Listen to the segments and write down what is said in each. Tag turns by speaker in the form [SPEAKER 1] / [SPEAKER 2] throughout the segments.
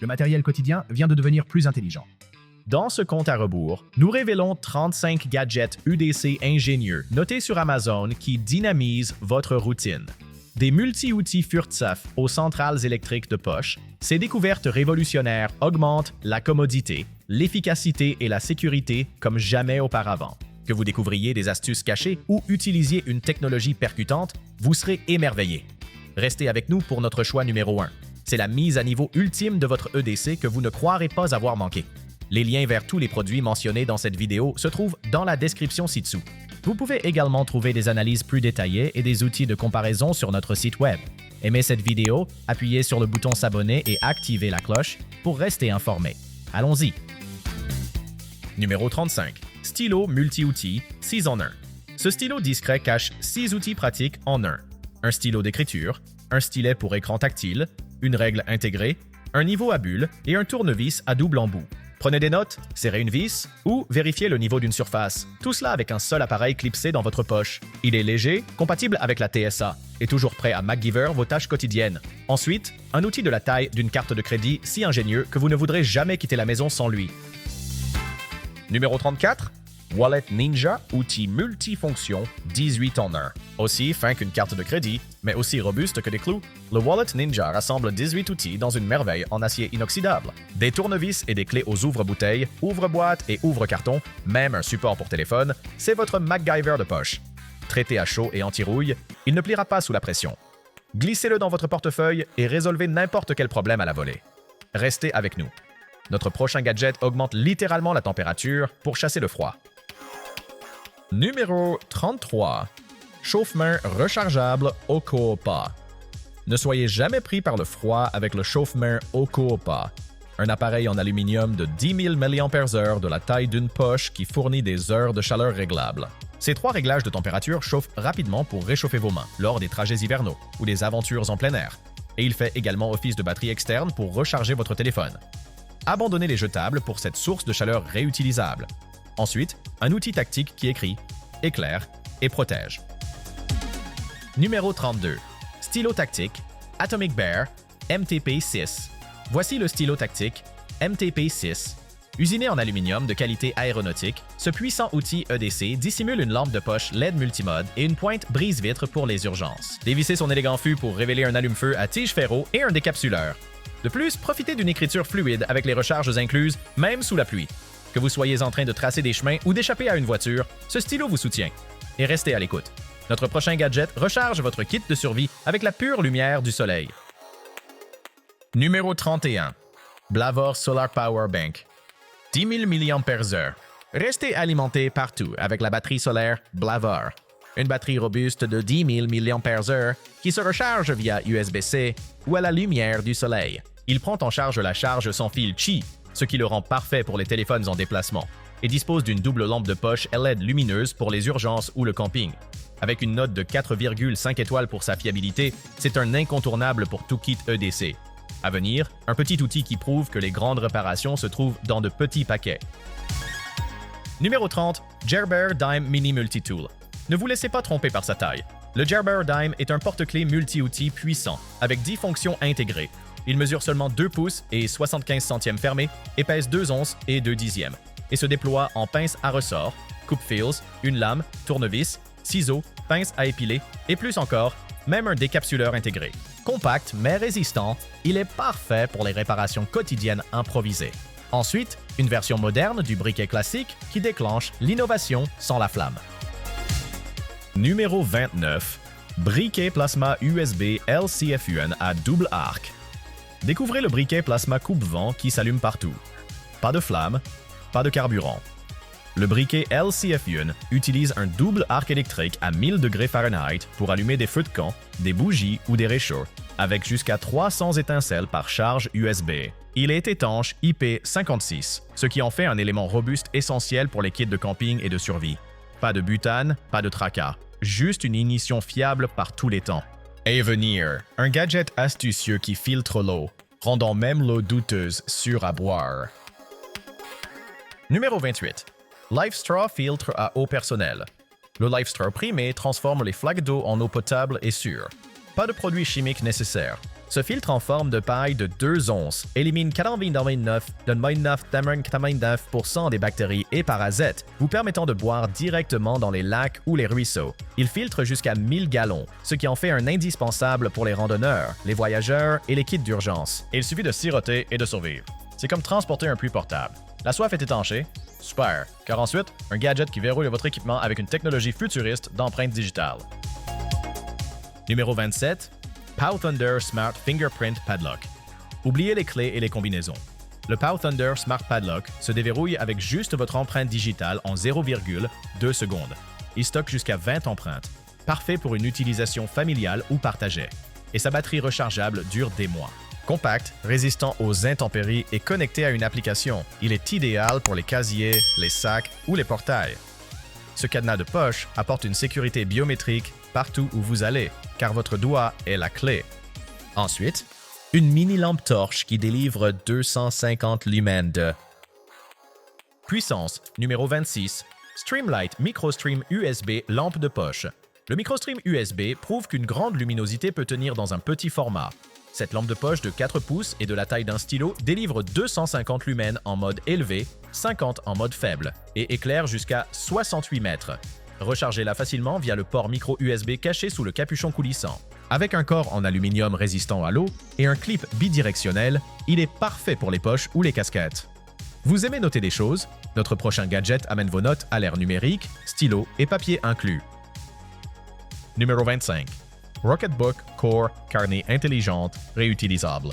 [SPEAKER 1] Le matériel quotidien vient de devenir plus intelligent.
[SPEAKER 2] Dans ce compte à rebours, nous révélons 35 gadgets UDC ingénieux notés sur Amazon qui dynamisent votre routine. Des multi-outils Furtsaf aux centrales électriques de poche, ces découvertes révolutionnaires augmentent la commodité, l'efficacité et la sécurité comme jamais auparavant. Que vous découvriez des astuces cachées ou utilisiez une technologie percutante, vous serez émerveillé. Restez avec nous pour notre choix numéro 1. C'est la mise à niveau ultime de votre EDC que vous ne croirez pas avoir manqué. Les liens vers tous les produits mentionnés dans cette vidéo se trouvent dans la description ci-dessous. Vous pouvez également trouver des analyses plus détaillées et des outils de comparaison sur notre site web. Aimez cette vidéo, appuyez sur le bouton s'abonner et activez la cloche pour rester informé. Allons-y! Numéro 35. Stylo multi-outils 6 en 1. Ce stylo discret cache 6 outils pratiques en un. Un stylo d'écriture, un stylet pour écran tactile, une règle intégrée, un niveau à bulles et un tournevis à double embout. Prenez des notes, serrez une vis ou vérifiez le niveau d'une surface. Tout cela avec un seul appareil clipsé dans votre poche. Il est léger, compatible avec la TSA et toujours prêt à MacGyver vos tâches quotidiennes. Ensuite, un outil de la taille d'une carte de crédit si ingénieux que vous ne voudrez jamais quitter la maison sans lui. Numéro 34. Wallet Ninja, outil multifonction 18 en 1. Aussi fin qu'une carte de crédit, mais aussi robuste que des clous, le Wallet Ninja rassemble 18 outils dans une merveille en acier inoxydable. Des tournevis et des clés aux ouvre-bouteilles, ouvre-boîtes et ouvre-cartons, même un support pour téléphone, c'est votre MacGyver de poche. Traité à chaud et anti-rouille, il ne pliera pas sous la pression. Glissez-le dans votre portefeuille et résolvez n'importe quel problème à la volée. Restez avec nous. Notre prochain gadget augmente littéralement la température pour chasser le froid. Numéro 33. Chauffe-main rechargeable Okoopa. Ne soyez jamais pris par le froid avec le chauffe-main Okoopa, un appareil en aluminium de 10 000 mAh de la taille d'une poche qui fournit des heures de chaleur réglables. Ces 3 réglages de température chauffent rapidement pour réchauffer vos mains lors des trajets hivernaux ou des aventures en plein air. Et il fait également office de batterie externe pour recharger votre téléphone. Abandonnez les jetables pour cette source de chaleur réutilisable. Ensuite, un outil tactique qui écrit, éclaire et protège. Numéro 32. Stylo tactique Atomic Bear MTP6. Voici le stylo tactique MTP6. Usiné en aluminium de qualité aéronautique, ce puissant outil EDC dissimule une lampe de poche LED multimode et une pointe brise-vitre pour les urgences. Dévissez son élégant fût pour révéler un allume-feu à tige ferro et un décapsuleur. De plus, profitez d'une écriture fluide avec les recharges incluses, même sous la pluie. Que vous soyez en train de tracer des chemins ou d'échapper à une voiture, ce stylo vous soutient. Et restez à l'écoute. Notre prochain gadget recharge votre kit de survie avec la pure lumière du soleil. Numéro 31. Blavor Solar Power Bank. 10 000 mAh. Restez alimenté partout avec la batterie solaire Blavor. Une batterie robuste de 10 000 mAh qui se recharge via USB-C ou à la lumière du soleil. Il prend en charge la charge sans fil Qi, ce qui le rend parfait pour les téléphones en déplacement, et dispose d'une double lampe de poche LED lumineuse pour les urgences ou le camping. Avec une note de 4,5 étoiles pour sa fiabilité, c'est un incontournable pour tout kit EDC. À venir, un petit outil qui prouve que les grandes réparations se trouvent dans de petits paquets. Numéro 30. Gerber Dime Mini Multitool. Ne vous laissez pas tromper par sa taille. Le Gerber Dime est un porte-clés multi-outils puissant, avec 10 fonctions intégrées. Il mesure seulement 2 pouces et 75 centièmes fermés et pèse 2 onces et 2 dixièmes, et se déploie en pince à ressort, coupe-fils, une lame, tournevis, ciseaux, pince à épiler et plus encore, même un décapsuleur intégré. Compact mais résistant, il est parfait pour les réparations quotidiennes improvisées. Ensuite, une version moderne du briquet classique qui déclenche l'innovation sans la flamme. Numéro 29. Briquet plasma USB LCFUN à double arc. Découvrez le briquet plasma coupe-vent qui s'allume partout. Pas de flamme, pas de carburant. Le briquet LCFUN utilise un double arc électrique à 1000 degrés Fahrenheit pour allumer des feux de camp, des bougies ou des réchauds, avec jusqu'à 300 étincelles par charge USB. Il est étanche IP56, ce qui en fait un élément robuste essentiel pour les kits de camping et de survie. Pas de butane, pas de tracas, juste une ignition fiable par tous les temps. Avenir, un gadget astucieux qui filtre l'eau, rendant même l'eau douteuse sûre à boire. Numéro 28. LifeStraw filtre à eau personnelle. Le LifeStraw primé transforme les flaques d'eau en eau potable et sûre. Pas de produits chimiques nécessaires. Ce filtre en forme de paille de 2 onces élimine 99,99% des bactéries et parasites, vous permettant de boire directement dans les lacs ou les ruisseaux. Il filtre jusqu'à 1000 gallons, ce qui en fait un indispensable pour les randonneurs, les voyageurs et les kits d'urgence. Il suffit de siroter et de survivre. C'est comme transporter un puits portable. La soif est étanchée? Super, car ensuite, un gadget qui verrouille votre équipement avec une technologie futuriste d'empreinte digitale. Numéro 27. Powthunder Smart Fingerprint Padlock. Oubliez les clés et les combinaisons. Le Powthunder Smart Padlock se déverrouille avec juste votre empreinte digitale en 0,2 secondes. Il stocke jusqu'à 20 empreintes, parfait pour une utilisation familiale ou partagée. Et sa batterie rechargeable dure des mois. Compact, résistant aux intempéries et connecté à une application, il est idéal pour les casiers, les sacs ou les portails. Ce cadenas de poche apporte une sécurité biométrique partout où vous allez, car votre doigt est la clé. Ensuite, une mini lampe torche qui délivre 250 lumens de puissance. Numéro 26. Streamlight MicroStream USB lampe de poche. Le MicroStream USB prouve qu'une grande luminosité peut tenir dans un petit format. Cette lampe de poche de 4 pouces et de la taille d'un stylo délivre 250 lumens en mode élevé, 50 en mode faible, et éclaire jusqu'à 68 mètres. Rechargez-la facilement via le port micro USB caché sous le capuchon coulissant. Avec un corps en aluminium résistant à l'eau et un clip bidirectionnel, il est parfait pour les poches ou les casquettes. Vous aimez noter des choses? Notre prochain gadget amène vos notes à l'ère numérique, stylo et papier inclus. Numéro 25. Rocketbook Core carnet intelligente réutilisable.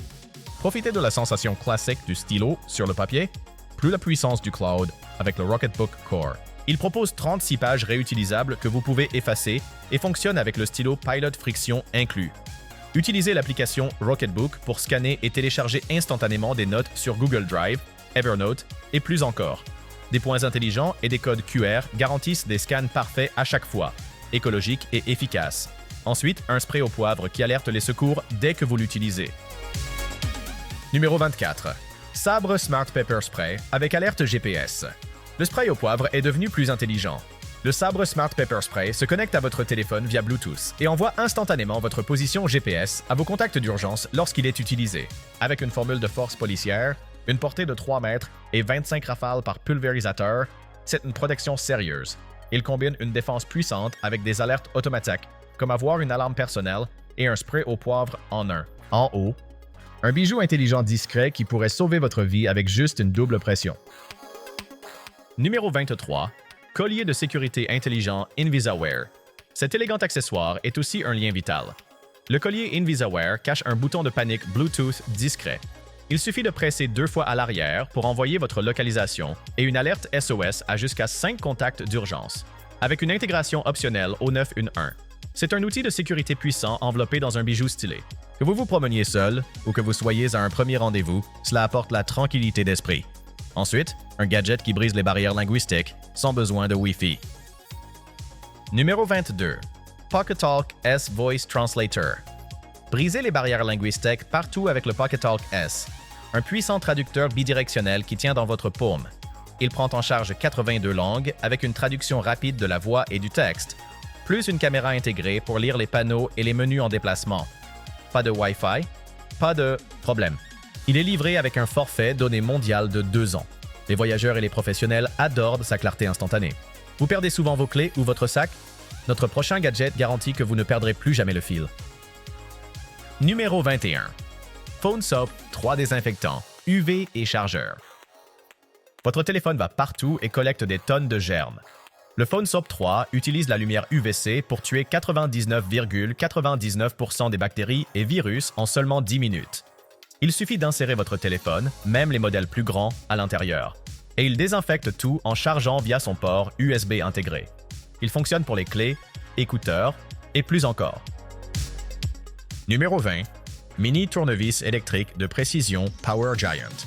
[SPEAKER 2] Profitez de la sensation classique du stylo sur le papier, plus la puissance du cloud avec le Rocketbook Core. Il propose 36 pages réutilisables que vous pouvez effacer et fonctionne avec le stylo Pilot Friction inclus. Utilisez l'application Rocketbook pour scanner et télécharger instantanément des notes sur Google Drive, Evernote et plus encore. Des points intelligents et des codes QR garantissent des scans parfaits à chaque fois, écologiques et efficaces. Ensuite, un spray au poivre qui alerte les secours dès que vous l'utilisez. Numéro 24. Sabre Smart Pepper Spray avec alerte GPS. Le spray au poivre est devenu plus intelligent. Le Sabre Smart Pepper Spray se connecte à votre téléphone via Bluetooth et envoie instantanément votre position GPS à vos contacts d'urgence lorsqu'il est utilisé. Avec une formule de force policière, une portée de 3 mètres et 25 rafales par pulvérisateur, c'est une protection sérieuse. Il combine une défense puissante avec des alertes automatiques, comme avoir une alarme personnelle et un spray au poivre en un. En haut, un bijou intelligent discret qui pourrait sauver votre vie avec juste une double pression. Numéro 23. Collier de sécurité intelligent InvisaWear. Cet élégant accessoire est aussi un lien vital. Le collier InvisaWear cache un bouton de panique Bluetooth discret. Il suffit de presser 2 fois à l'arrière pour envoyer votre localisation et une alerte SOS à jusqu'à 5 contacts d'urgence. Avec une intégration optionnelle au 911. C'est un outil de sécurité puissant enveloppé dans un bijou stylé. Que vous vous promeniez seul ou que vous soyez à un premier rendez-vous, cela apporte la tranquillité d'esprit. Ensuite, un gadget qui brise les barrières linguistiques sans besoin de Wi-Fi. Numéro 22. PocketTalk S Voice Translator. Brisez les barrières linguistiques partout avec le PocketTalk S, un puissant traducteur bidirectionnel qui tient dans votre paume. Il prend en charge 82 langues avec une traduction rapide de la voix et du texte, plus une caméra intégrée pour lire les panneaux et les menus en déplacement. Pas de Wi-Fi, pas de problème. Il est livré avec un forfait donné mondial de 2 ans. Les voyageurs et les professionnels adorent sa clarté instantanée. Vous perdez souvent vos clés ou votre sac? Notre prochain gadget garantit que vous ne perdrez plus jamais le fil. Numéro 21. Phone Soap 3 désinfectants, UV et chargeur. Votre téléphone va partout et collecte des tonnes de germes. Le Phone Soap 3 utilise la lumière UVC pour tuer 99,99% des bactéries et virus en seulement 10 minutes. Il suffit d'insérer votre téléphone, même les modèles plus grands, à l'intérieur. Et il désinfecte tout en chargeant via son port USB intégré. Il fonctionne pour les clés, écouteurs et plus encore. Numéro 20. Mini tournevis électrique de précision Power Giant.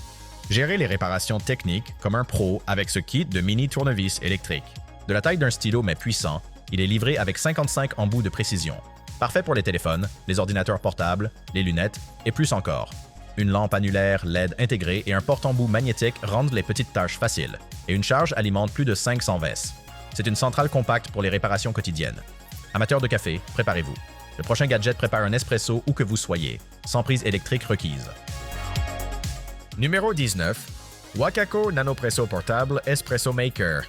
[SPEAKER 2] Gérez les réparations techniques comme un pro avec ce kit de mini tournevis électrique. De la taille d'un stylo mais puissant, il est livré avec 55 embouts de précision. Parfait pour les téléphones, les ordinateurs portables, les lunettes et plus encore. Une lampe annulaire LED intégrée et un porte-embout magnétique rendent les petites tâches faciles, et une charge alimente plus de 500 ves. C'est une centrale compacte pour les réparations quotidiennes. Amateurs de café, préparez-vous. Le prochain gadget prépare un espresso où que vous soyez, sans prise électrique requise. Numéro 19. Wakako Nanopresso Portable Espresso Maker.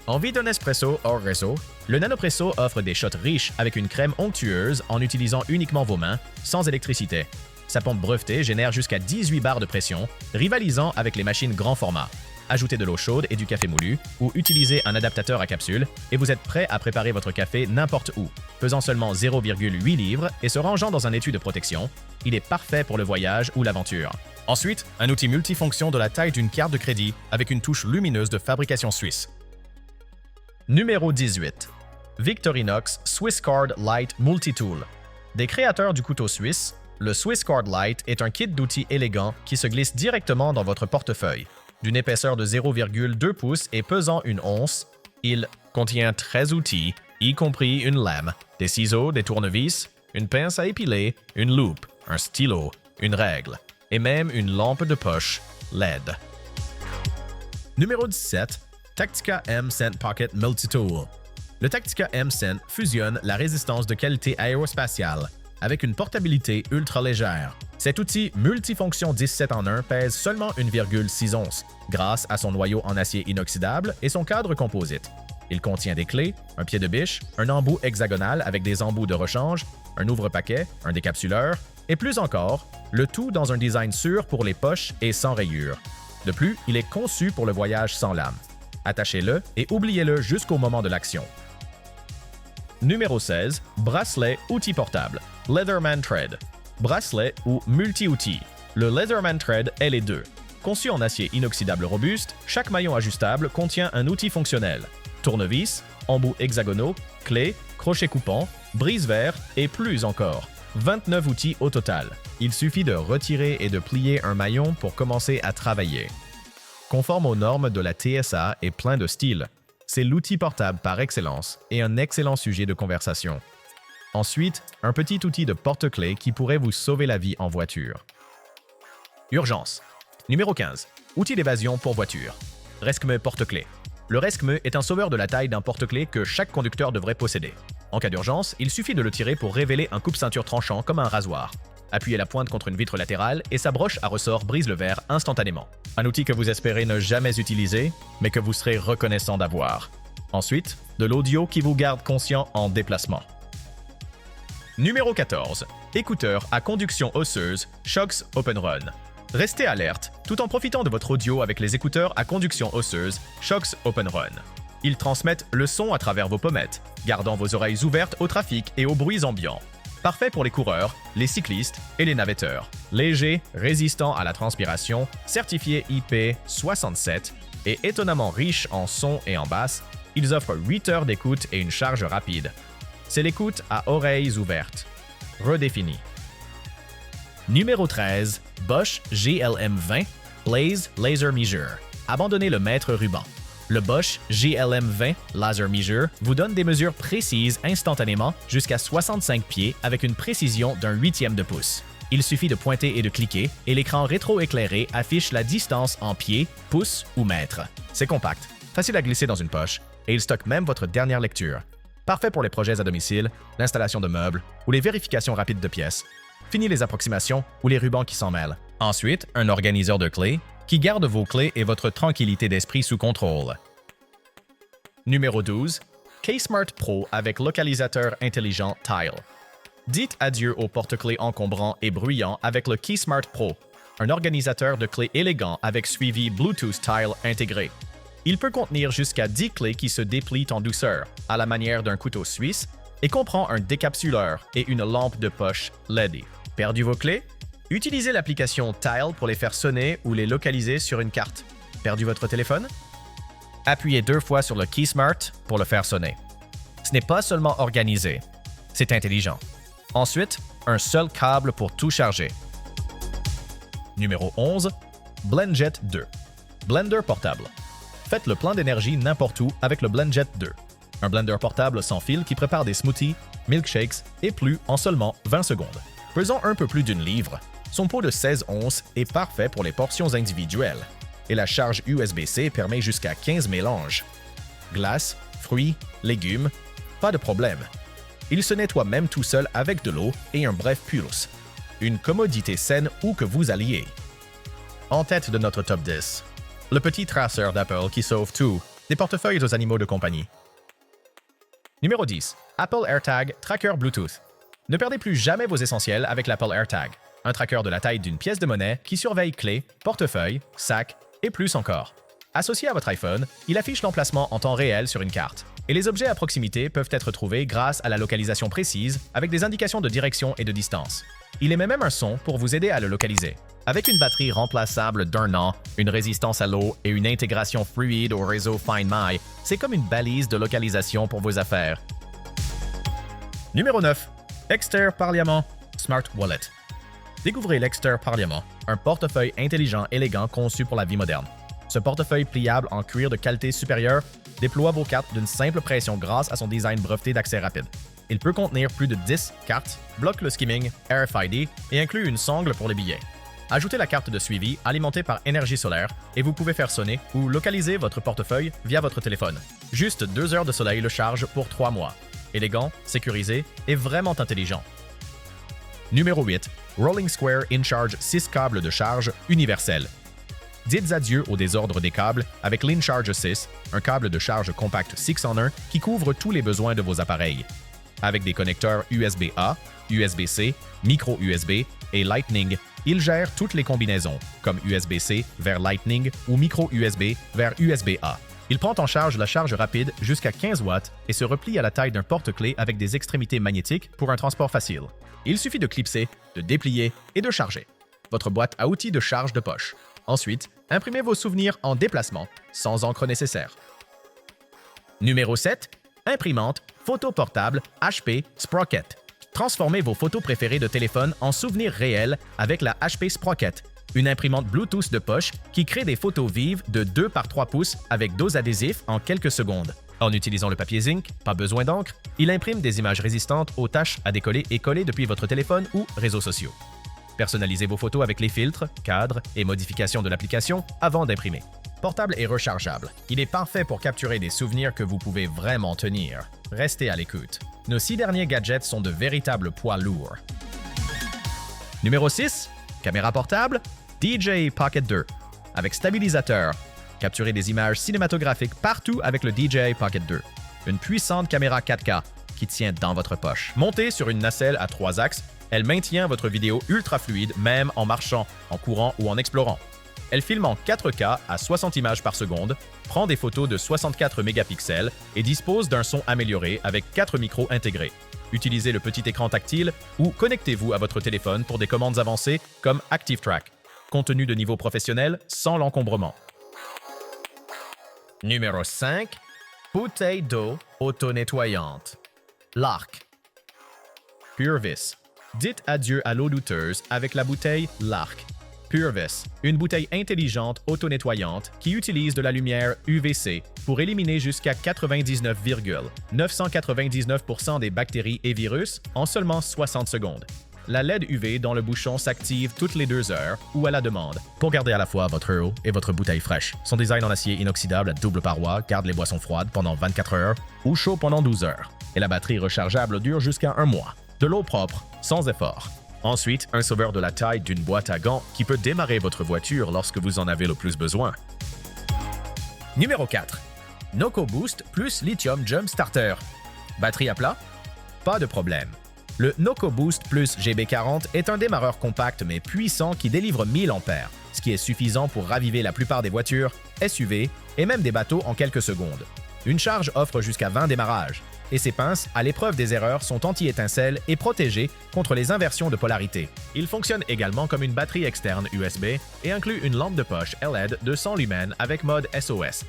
[SPEAKER 2] Envie d'un espresso hors réseau? Le Nanopresso offre des shots riches avec une crème onctueuse en utilisant uniquement vos mains, sans électricité. Sa pompe brevetée génère jusqu'à 18 bars de pression, rivalisant avec les machines grand format. Ajoutez de l'eau chaude et du café moulu ou utilisez un adaptateur à capsule et vous êtes prêt à préparer votre café n'importe où. Pesant seulement 0,8 livres et se rangeant dans un étui de protection, il est parfait pour le voyage ou l'aventure. Ensuite, un outil multifonction de la taille d'une carte de crédit avec une touche lumineuse de fabrication suisse. Numéro 18. Victorinox Swisscard Lite Multitool. Des créateurs du couteau suisse, le Swisscard Lite est un kit d'outils élégant qui se glisse directement dans votre portefeuille. D'une épaisseur de 0,2 pouces et pesant une once, il contient 13 outils, y compris une lame, des ciseaux, des tournevis, une pince à épiler, une loupe, un stylo, une règle et même une lampe de poche LED. Numéro 17. Tactica M Scent Pocket Multitool. Le Tactica M Scent fusionne la résistance de qualité aérospatiale avec une portabilité ultra légère. Cet outil multifonction 17 en 1 pèse seulement 1,6 onces grâce à son noyau en acier inoxydable et son cadre composite. Il contient des clés, un pied de biche, un embout hexagonal avec des embouts de rechange, un ouvre-paquet, un décapsuleur et plus encore, le tout dans un design sûr pour les poches et sans rayures. De plus, il est conçu pour le voyage sans lame. Attachez-le et oubliez-le jusqu'au moment de l'action. Numéro 16. Bracelet outil portable. Leatherman Thread. Bracelet ou multi-outil. Le Leatherman Thread est les deux. Conçu en acier inoxydable robuste, chaque maillon ajustable contient un outil fonctionnel. Tournevis, embouts hexagonaux, clés, crochets coupants, brise-verre et plus encore. 29 outils au total. Il suffit de retirer et de plier un maillon pour commencer à travailler. Conforme aux normes de la TSA et plein de style. C'est l'outil portable par excellence et un excellent sujet de conversation. Ensuite, un petit outil de porte-clés qui pourrait vous sauver la vie en voiture. Urgence. Numéro 15. Outil d'évasion pour voiture. Rescme porte-clés. Le Rescme est un sauveur de la taille d'un porte-clés que chaque conducteur devrait posséder. En cas d'urgence, il suffit de le tirer pour révéler un coupe-ceinture tranchant comme un rasoir. Appuyez la pointe contre une vitre latérale et sa broche à ressort brise le verre instantanément. Un outil que vous espérez ne jamais utiliser, mais que vous serez reconnaissant d'avoir. Ensuite, de l'audio qui vous garde conscient en déplacement. Numéro 14. Écouteurs à conduction osseuse Shokz Open Run. Restez alerte tout en profitant de votre audio avec les écouteurs à conduction osseuse Shokz Open Run. Ils transmettent le son à travers vos pommettes, gardant vos oreilles ouvertes au trafic et aux bruits ambiants. Parfait pour les coureurs, les cyclistes et les navetteurs. Léger, résistant à la transpiration, certifié IP67 et étonnamment riche en son et en basse, ils offrent 8 heures d'écoute et une charge rapide. C'est l'écoute à oreilles ouvertes. Redéfini. Numéro 13. Bosch GLM20 Blaze Laser Measure. Abandonnez le maître ruban. Le Bosch GLM20 Laser Measure vous donne des mesures précises instantanément jusqu'à 65 pieds avec une précision d'un huitième de pouce. Il suffit de pointer et de cliquer et l'écran rétro-éclairé affiche la distance en pieds, pouces ou mètres. C'est compact, facile à glisser dans une poche et il stocke même votre dernière lecture. Parfait pour les projets à domicile, l'installation de meubles ou les vérifications rapides de pièces. Fini les approximations ou les rubans qui s'en mêlent. Ensuite, un organiseur de clés qui garde vos clés et votre tranquillité d'esprit sous contrôle. Numéro 12. K-Smart Pro avec localisateur intelligent Tile. Dites adieu aux porte-clés encombrants et bruyants avec le K-Smart Pro, un organisateur de clés élégant avec suivi Bluetooth Tile intégré. Il peut contenir jusqu'à 10 clés qui se déplient en douceur, à la manière d'un couteau suisse, et comprend un décapsuleur et une lampe de poche LED. Perdu vos clés? Utilisez l'application Tile pour les faire sonner ou les localiser sur une carte. Perdu votre téléphone? Appuyez 2 fois sur le Keysmart pour le faire sonner. Ce n'est pas seulement organisé, c'est intelligent. Ensuite, un seul câble pour tout charger. Numéro 11. BlendJet 2. Blender portable. Faites le plein d'énergie n'importe où avec le BlendJet 2. Un blender portable sans fil qui prépare des smoothies, milkshakes et plus en seulement 20 secondes. Pesant un peu plus d'une livre, son pot de 16 onces est parfait pour les portions individuelles et la charge USB-C permet jusqu'à 15 mélanges. Glace, fruits, légumes, pas de problème. Il se nettoie même tout seul avec de l'eau et un bref pulse. Une commodité saine où que vous alliez. En tête de notre top 10, le petit traceur d'Apple qui sauve tout, des portefeuilles aux animaux de compagnie. Numéro 10. Apple AirTag Tracker Bluetooth. Ne perdez plus jamais vos essentiels avec l'Apple AirTag, un tracker de la taille d'une pièce de monnaie qui surveille clés, portefeuilles, sacs et plus encore. Associé à votre iPhone, il affiche l'emplacement en temps réel sur une carte. Et les objets à proximité peuvent être trouvés grâce à la localisation précise avec des indications de direction et de distance. Il émet même un son pour vous aider à le localiser. Avec une batterie remplaçable d'1 an, une résistance à l'eau et une intégration fluide au réseau Find My, c'est comme une balise de localisation pour vos affaires. Numéro 9. Exter Parliament Smart Wallet. Découvrez l'Exter Parliament, un portefeuille intelligent élégant conçu pour la vie moderne. Ce portefeuille pliable en cuir de qualité supérieure déploie vos cartes d'une simple pression grâce à son design breveté d'accès rapide. Il peut contenir plus de 10 cartes, bloque le skimming, RFID et inclut une sangle pour les billets. Ajoutez la carte de suivi alimentée par énergie solaire et vous pouvez faire sonner ou localiser votre portefeuille via votre téléphone. Juste 2 heures de soleil le charge pour 3 mois. Élégant, sécurisé et vraiment intelligent. Numéro 8. Rolling Square InCharge 6 câbles de charge universel. Dites adieu au désordre des câbles avec l'InCharge 6, un câble de charge compact 6 en 1 qui couvre tous les besoins de vos appareils. Avec des connecteurs USB-A, USB-C, micro USB et Lightning, il gère toutes les combinaisons, comme USB-C vers Lightning ou micro USB vers USB-A. Il prend en charge la charge rapide jusqu'à 15 watts et se replie à la taille d'un porte-clés avec des extrémités magnétiques pour un transport facile. Il suffit de clipser, de déplier et de charger. Votre boîte à outils de charge de poche. Ensuite, imprimez vos souvenirs en déplacement, sans encre nécessaire. Numéro 7. Imprimante photo portable HP Sprocket. Transformez vos photos préférées de téléphone en souvenirs réels avec la HP Sprocket, une imprimante Bluetooth de poche qui crée des photos vives de 2 par 3 pouces avec dose adhésif en quelques secondes. En utilisant le papier zinc, pas besoin d'encre, il imprime des images résistantes aux taches à décoller et coller depuis votre téléphone ou réseaux sociaux. Personnalisez vos photos avec les filtres, cadres et modifications de l'application avant d'imprimer. Portable et rechargeable. Il est parfait pour capturer des souvenirs que vous pouvez vraiment tenir. Restez à l'écoute. Nos 6 derniers gadgets sont de véritables poids lourds. Numéro 6. Caméra portable DJI Pocket 2. Avec stabilisateur. Capturez des images cinématographiques partout avec le DJI Pocket 2. Une puissante caméra 4K qui tient dans votre poche. Montée sur une nacelle à 3 axes, elle maintient votre vidéo ultra fluide même en marchant, en courant ou en explorant. Elle filme en 4K à 60 images par seconde, prend des photos de 64 mégapixels et dispose d'un son amélioré avec 4 micros intégrés. Utilisez le petit écran tactile ou connectez-vous à votre téléphone pour des commandes avancées comme ActiveTrack. Contenu de niveau professionnel sans l'encombrement. Numéro 5. Bouteille d'eau auto-nettoyante. L'Arc. Purvis. Dites adieu à l'eau douteuse avec la bouteille L'Arc. Purvis, une bouteille intelligente auto-nettoyante qui utilise de la lumière UVC pour éliminer jusqu'à 99,999% des bactéries et virus en seulement 60 secondes. La LED UV dans le bouchon s'active toutes les 2 heures ou à la demande pour garder à la fois votre eau et votre bouteille fraîche. Son design en acier inoxydable à double paroi garde les boissons froides pendant 24 heures ou chaud pendant 12 heures. Et la batterie rechargeable dure jusqu'à 1 mois. De l'eau propre, sans effort. Ensuite, un sauveur de la taille d'une boîte à gants qui peut démarrer votre voiture lorsque vous en avez le plus besoin. Numéro 4. Noco Boost plus Lithium Jump Starter. Batterie à plat? Pas de problème. Le Noco Boost plus GB40 est un démarreur compact mais puissant qui délivre 1000 ampères, ce qui est suffisant pour raviver la plupart des voitures, SUV et même des bateaux en quelques secondes. Une charge offre jusqu'à 20 démarrages. Et ces pinces, à l'épreuve des erreurs, sont anti-étincelles et protégées contre les inversions de polarité. Il fonctionne également comme une batterie externe USB et inclut une lampe de poche LED de 100 lumens avec mode SOS.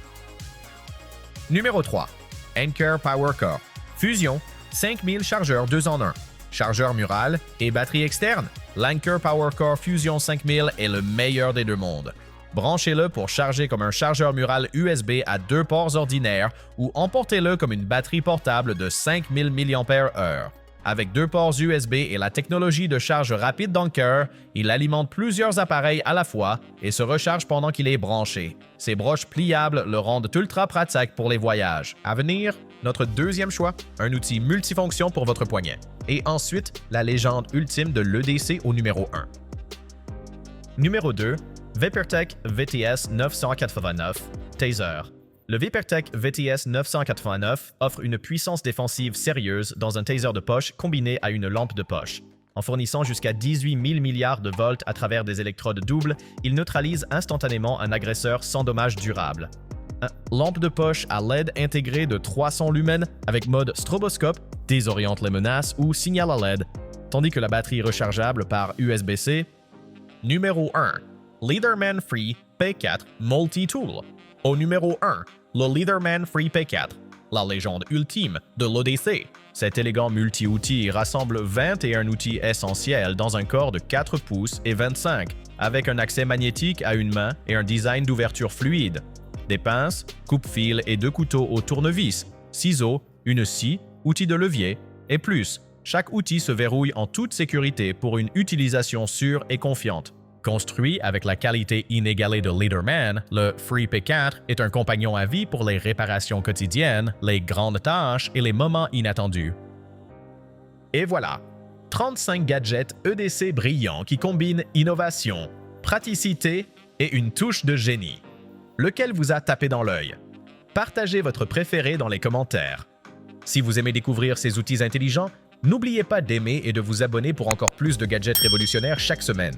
[SPEAKER 2] Numéro 3. Anker PowerCore. Fusion, 5000 chargeurs 2 en 1. Chargeur mural et batterie externe. L'Anker PowerCore Fusion 5000 est le meilleur des deux mondes. Branchez-le pour charger comme un chargeur mural USB à 2 ports ordinaires ou emportez-le comme une batterie portable de 5000 mAh. Avec 2 ports USB et la technologie de charge rapide d'Anker, il alimente plusieurs appareils à la fois et se recharge pendant qu'il est branché. Ses broches pliables le rendent ultra pratique pour les voyages. À venir, Notre deuxième choix, un outil multifonction pour votre poignet. Et ensuite, la légende ultime de l'EDC au numéro 1. Numéro 2, VaporTech VTS 989 Taser. Le VaporTech VTS 989 offre une puissance défensive sérieuse dans un taser de poche combiné à une lampe de poche. En fournissant jusqu'à 18 000 milliards de volts à travers des électrodes doubles, il neutralise instantanément un agresseur sans dommage durable. Lampe de poche à LED intégrée de 300 lumens avec mode stroboscope, désoriente les menaces ou signal à LED, tandis que la batterie rechargeable par USB-C. Numéro 1. Leaderman Free P4 Multi-Tool. Au numéro 1, le Leaderman Free P4, la légende ultime de l'ODC. Cet élégant multi-outil rassemble 21 outils essentiels dans un corps de 4 pouces et 25, avec un accès magnétique à une main et un design d'ouverture fluide. Des pinces, coupe-fil et 2 couteaux au tournevis, ciseaux, une scie, outil de levier et plus. Chaque outil se verrouille en toute sécurité pour une utilisation sûre et confiante. Construit avec la qualité inégalée de Leaderman, le Free P4 est un compagnon à vie pour les réparations quotidiennes, les grandes tâches et les moments inattendus. Et voilà, 35 gadgets EDC brillants qui combinent innovation, praticité et une touche de génie. Lequel vous a tapé dans l'œil? Partagez votre préféré dans les commentaires. Si vous aimez découvrir ces outils intelligents, n'oubliez pas d'aimer et de vous abonner pour encore plus de gadgets révolutionnaires chaque semaine.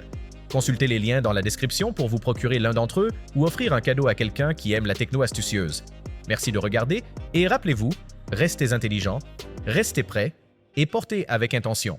[SPEAKER 2] Consultez les liens dans la description pour vous procurer l'un d'entre eux ou offrir un cadeau à quelqu'un qui aime la techno astucieuse. Merci de regarder et rappelez-vous, restez intelligents, restez prêts et portez avec intention.